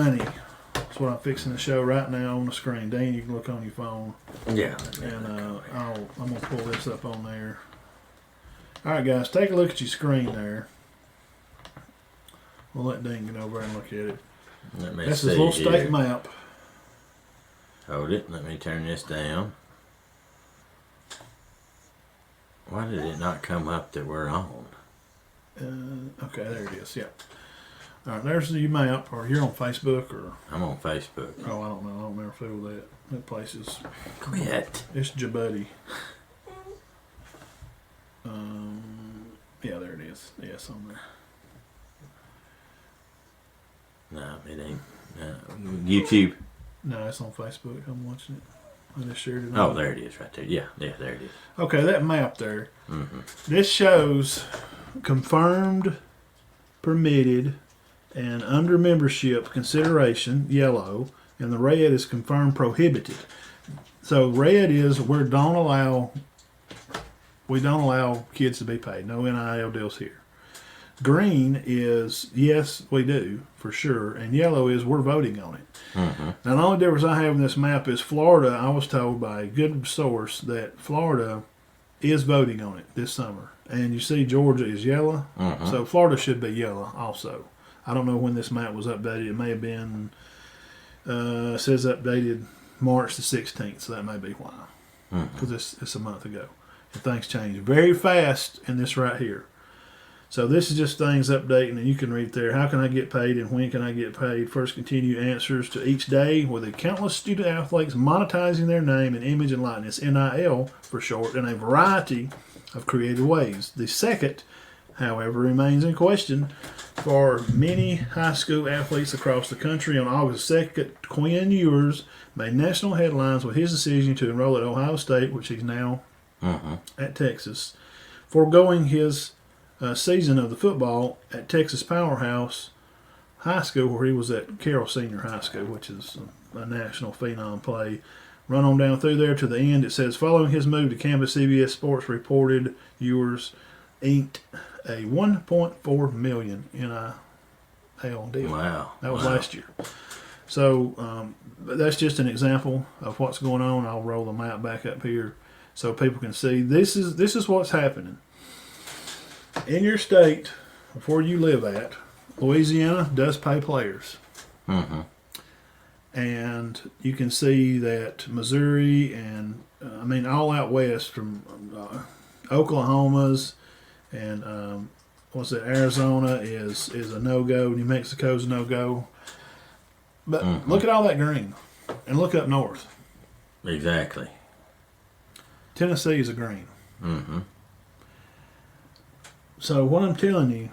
Money. That's what I'm fixing to show right now on the screen. Dan, you can look on your phone. Yeah. And I'm going to pull this up on there. All right, guys, take a look at your screen there. We'll let Dean get over and look at it. That's his little state map. Hold it. Let me turn this down. Why did it not come up that we're on? Okay, there it is. Yeah. All right, there's the map. Or you're on Facebook, or I'm on Facebook. Oh, I don't know. I don't never fool with that. That place is. Quit. It's Djibouti. Yeah, there it is. Yes, on there. No, it ain't. YouTube. No, it's on Facebook. I'm watching it. I just shared it. Oh, there it is, right there. Yeah, there it is. Okay, that map there. Mm-hmm. This shows confirmed, permitted, and under membership consideration, yellow, and the red is confirmed prohibited. So red is we don't allow kids to be paid. No NIL deals here. Green is yes, we do for sure, and yellow is we're voting on it. Mm-hmm. Now the only difference I have in this map is Florida. I was told by a good source that Florida is voting on it this summer, and you see Georgia is yellow, so Florida should be yellow also. I don't know when this map was updated. It may have been it says updated March the 16th, so that may be why, because it's a month ago. And things change very fast in this right here. So this is just things updating, and you can read there. How can I get paid and when can I get paid? First, continue answers to each day with the countless student athletes monetizing their name and image and likeness, NIL for short, in a variety of creative ways. The second, however, remains in question for many high school athletes across the country. On August 2nd, Quinn Ewers made national headlines with his decision to enroll at Ohio State, which he's now at Texas, foregoing his season of the football at Texas Powerhouse High School, where he was at Carroll Senior High School, which is a national phenom play. Run on down through there to the end. It says, following his move to campus, CBS Sports reported Ewers inked a $1.4 million NIL deal. Wow. That was last year. So that's just an example of what's going on. I'll roll the map back up here so people can see. This is what's happening. In your state, where you live at, Louisiana does pay players. And you can see that Missouri and, all out west from Oklahoma's and, Arizona is a no-go. New Mexico's a no-go. But look at all that green. And look up north. Exactly. Tennessee is a green. So what I'm telling you,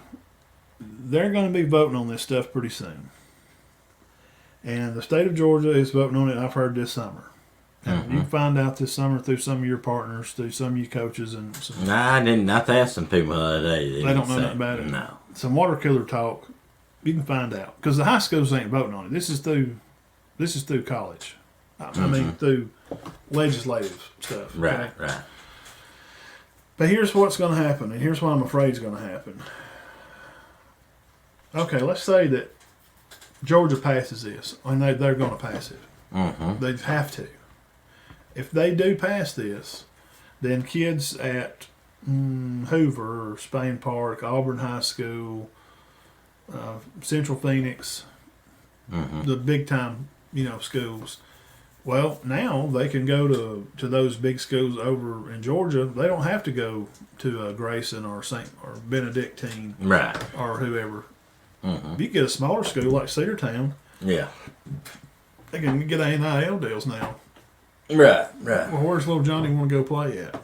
they're going to be voting on this stuff pretty soon. And the state of Georgia is voting on it, I've heard, this summer. And you can find out this summer through some of your partners, through some of your coaches. And some, I didn't. I asked some people the other day. They don't know nothing about it. No. Some water cooler talk, you can find out. Because the high schools ain't voting on it. This is through college. Through legislative stuff. Right, okay? right. But here's what's going to happen, and here's what I'm afraid is going to happen. Okay, let's say that Georgia passes this, and they're going to pass it. They have to. If they do pass this, then kids at Hoover, Spain Park, Auburn High School, Central Phoenix, the big time, schools. Well, now they can go to those big schools over in Georgia. They don't have to go to Grayson or Benedictine, right, or whoever. You get a smaller school like Cedartown. Yeah, they can get NIL deals now. Right, right. Well, where's little Johnny want to go play at?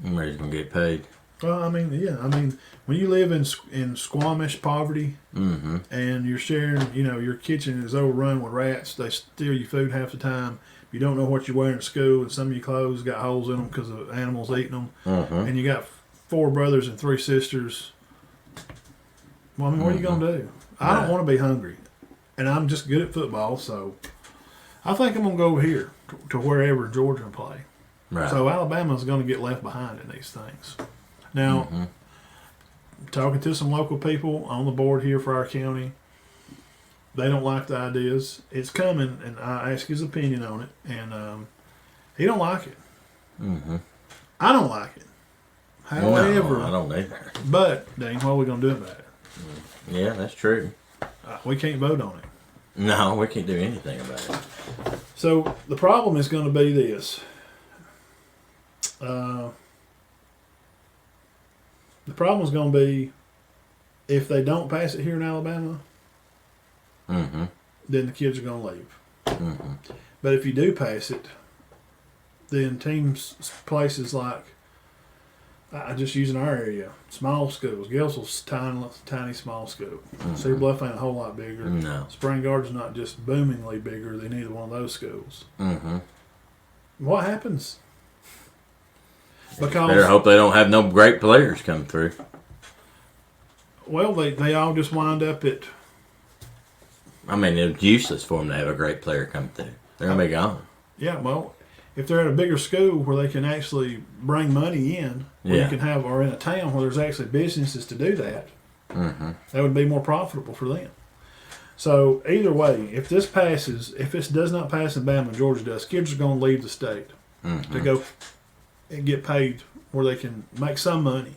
Where he's gonna get paid? Well, when you live in squamish poverty, and you're sharing, your kitchen is overrun with rats. They steal your food half the time. You don't know what you're wearing to school, and some of your clothes got holes in them because of animals eating them. And you got 4 brothers and 3 sisters. Well, what are you gonna do? I don't want to be hungry, and I'm just good at football, so I think I'm gonna go over here to wherever Georgia play. Right. So Alabama's going to get left behind in these things. Now, talking to some local people on the board here for our county, They don't like the ideas. It's coming, and I ask his opinion on it, and he don't like it. Mm-hmm. I don't like it. However, no, I don't either. But Dean, what are we gonna do about it? Yeah, that's true. We can't vote on it. No, we can't do anything about it. So the problem is going to be this. The problem is going to be if they don't pass it here in Alabama, Mm-hmm. then the kids are going to leave. Mm-hmm. But if you do pass it, then teams, places like, I just using our area, small schools. Gelsell's tiny small school. Mm-hmm. Cedar Bluff ain't a whole lot bigger. No. Spring Garden's not just boomingly bigger than either one of those schools. Mm-hmm. What happens? Because Better hope they don't have no great players come through. well, they all just wind up at. I mean, it's useless for them to have a great player come through. They're going to be gone. Yeah, well, if they're at a bigger school where they can actually bring money in, where you can have, or in a town where there's actually businesses to do that, Mm-hmm. that would be more profitable for them. So either way, if this passes, if this does not pass in Bama and Georgia does, kids are going to leave the state Mm-hmm. to go and get paid where they can make some money.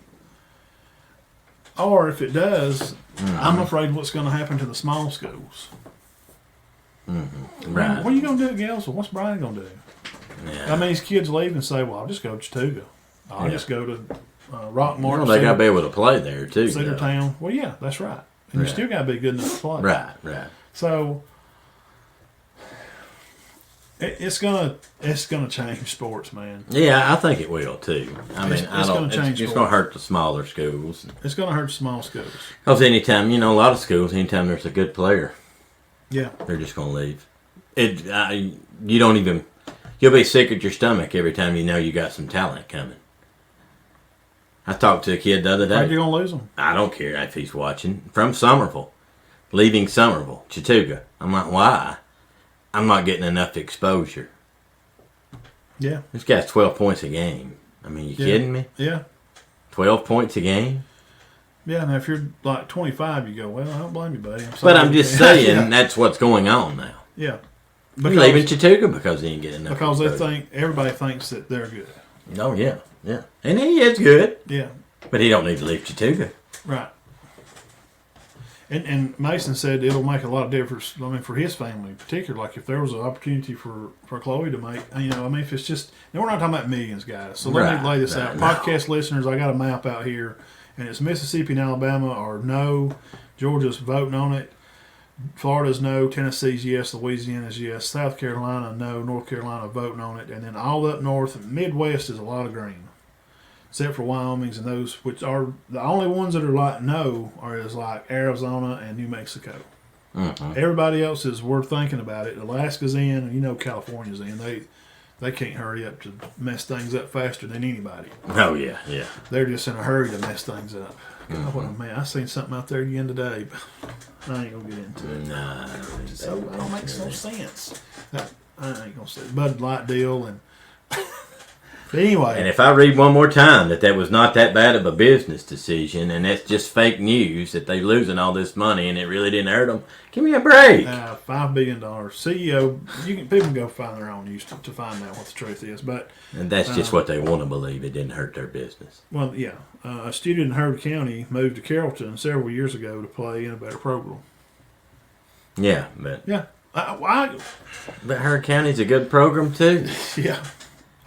Or if it does, I'm afraid what's going to happen to the small schools. Mm-hmm. Right. What are you going to do at Gelsell? What's Brian going to do? Yeah. I mean, these kids leave and say, well, I'll just go to Chattooga. I'll just go to Rockmart. Well, they got to be able to play there, too. Cedartown. Well, yeah, that's right. And you still got to be good enough to play. Right. So it's gonna change sports, man. Yeah, I think it will, too. I mean, It's gonna change it's sports. going to hurt the smaller schools. It's gonna hurt small schools. Because anytime, a lot of schools, anytime there's a good player, Yeah. they're just going to leave. You don't even, you'll be sick at your stomach every time you know you got some talent coming. I talked to a kid the other Afraid day. you're gonna lose them. I don't care if he's watching. From Somerville. Leaving Somerville. Chattooga. I'm like, why? I'm not getting enough exposure. Yeah. This guy's 12 points a game. I mean, you kidding me? Yeah. 12 points a game? Yeah. Now, if you're like 25, you go, well, I don't blame you, buddy. But I'm just saying that's what's going on now. Yeah. He's leaving Chattooga because he ain't getting enough Because exposure. everybody thinks that they're good. Oh, yeah. And he is good. Yeah. But he don't need to leave Chattooga. Right. And Mason said it'll make a lot of difference. I mean, for his family in particular, like if there was an opportunity for Chloe to make, if it's just, and we're not talking about millions, guys. So let me lay this out. Podcast listeners, I got a map out here, and it's Mississippi and Alabama are no, Georgia's voting on it, Florida's no, Tennessee's yes, Louisiana's yes, South Carolina no, North Carolina voting on it, and then all up north and Midwest is a lot of green. Except for Wyoming's and those, which are the only ones that are like no, are is like Arizona and New Mexico. Mm-hmm. Everybody else is worth thinking about it. Alaska's in, and California's in. They can't hurry up to mess things up faster than anybody. Oh, yeah. They're just in a hurry to mess things up. God, what a man! I seen something out there again today, but I ain't gonna get into it. Nah. So it don't make no sense. I ain't gonna say Bud Light deal and. But anyway. And if I read one more time that was not that bad of a business decision and that's just fake news that they're losing all this money and it really didn't hurt them, give me a break. $5 billion CEO. People can go find their own news to find out what the truth is. But and that's just what they want to believe. It didn't hurt their business. Well, yeah. A student in Heard County moved to Carrollton several years ago to play in a better program. Yeah, but yeah, but Heard County's a good program too. Yeah.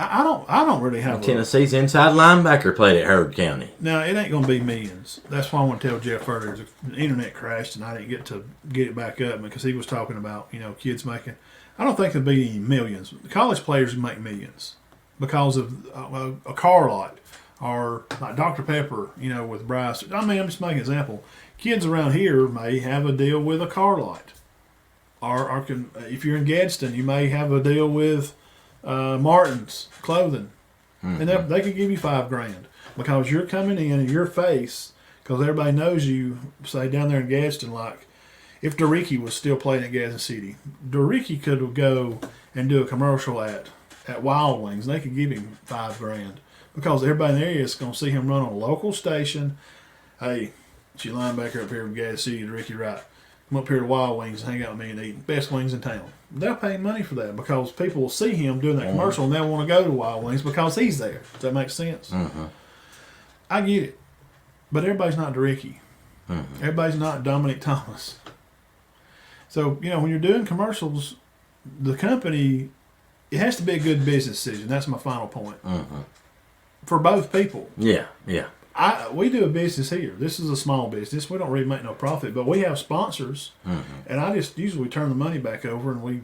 I don't really have Tennessee's inside linebacker played at Heard County. Now, it ain't going to be millions. That's why I want to tell Jeff Furter. The internet crashed, and I didn't get to get it back up because he was talking about, kids making. I don't think there'll be any millions. College players make millions because of a car lot or like Dr. Pepper, with Bryce. I mean, I'm just making an example. Kids around here may have a deal with a car lot. Or if you're in Gadsden, you may have a deal with Martin's Clothing, and they could give you $5,000 because you're coming in your face because everybody knows you. Say down there in Gadsden, like if Doriki was still playing at Gadsden City, Doriki could go and do a commercial at Wild Wings, and they could give him $5,000 because everybody in the area is going to see him run on a local station. Hey, it's your linebacker up here from Gadsden City, Doriki Wright. come up here to Wild Wings and hang out with me and eat best wings in town. They'll pay money for that because people will see him doing that commercial and they'll want to go to Wild Wings because he's there. Does that make sense? I get it. But everybody's not Ricky. Everybody's not Dominic Thomas. So, when you're doing commercials, the company, it has to be a good business decision. That's my final point. For both people. Yeah. We do a business here. This is a small business. We don't really make no profit, but we have sponsors, and I just usually turn the money back over, and we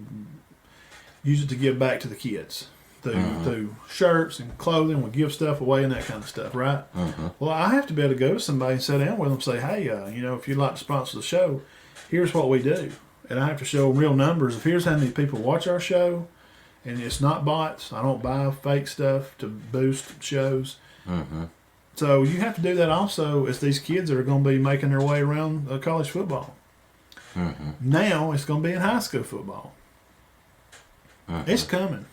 use it to give back to the kids through shirts and clothing. We give stuff away and that kind of stuff, right? Well, I have to be able to go to somebody and sit down with them and say, hey, if you'd like to sponsor the show, here's what we do. And I have to show real numbers of here's how many people watch our show, and it's not bots. I don't buy fake stuff to boost shows. So you have to do that also as these kids that are going to be making their way around college football. Now it's going to be in high school football. It's coming.